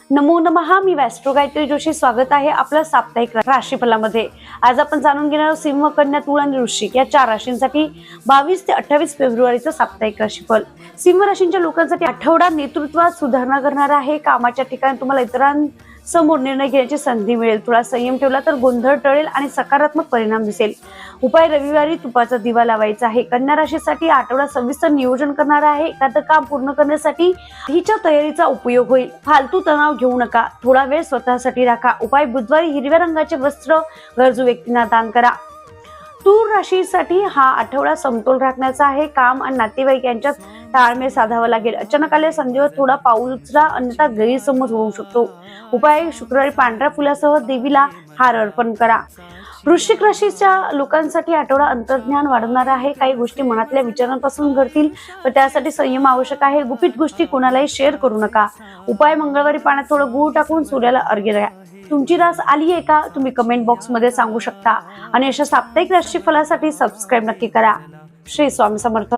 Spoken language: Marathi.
नमो नमः. मी वॅस्ट्रो गायत्री जोशी. स्वागत आहे आपलं साप्ताहिक राशीफलामध्ये. आज आपण जाणून घेणार आहोत सिंह, कन्या, तुला आणि वृश्चिक या 4 राशींसाठी 22 ते 28 फेब्रुवारीचं साप्ताहिक राशीफल. सिंह राशींच्या लोकांसाठी आठवडा नेतृत्वात सुधारणा करणार आहे. कामाच्या ठिकाणी तुम्हाला इतरांसमोर निर्णय घेण्याची संधी मिळेल. थोडा संयम ठेवला तर गोंधळ टळेल आणि सकारात्मक परिणाम दिसेल. उपाय: रविवारी तुपाचा दिवा लावायचा आहे. कन्या राशीसाठी आठवडा सविस्तर नियोजन करणार आहे. एखादं काम पूर्ण करण्यासाठी हिच्या तयारीचा उपयोग होईल. फालतू तणाव घेऊ नका. थोडा वेळ स्वतःसाठी राखा. उपाय: बुधवारी हिरव्या रंगाचे वस्त्र गरजू व्यक्तींना दान करा. तूळ राशीसाठी हा आठवडा समतोल राखण्याचा आहे. काम आणि नातेवाईक यांच्यात ताळमेळ साधावा लागेल. अचानक आलेल्या संधीवर थोडा पाऊल उचला, अन्यथा गैरसमज होऊ शकतो. उपाय: शुक्रवारी पांढऱ्या फुलासह देवीला हार अर्पण करा. वृश्चिक राशीच्या लोकांसाठी आठवडा अंतर्ज्ञान वाढवणार आहे. काही गोष्टी मनातल्या विचारांपासून घडतील, पण त्यासाठी संयम आवश्यक आहे. गुपित गोष्टी कोणालाही शेअर करू नका. उपाय: मंगळवारी पाण्यात थोडं गूळ टाकून सूर्याला अर्घ्य द्या. तुमची रास आली आहे का? तुम्ही कमेंट बॉक्स मध्ये सांगू शकता. आणि अशा साप्ताहिक राशीफलासाठी सबस्क्राईब नक्की करा. श्री स्वामी समर्थ.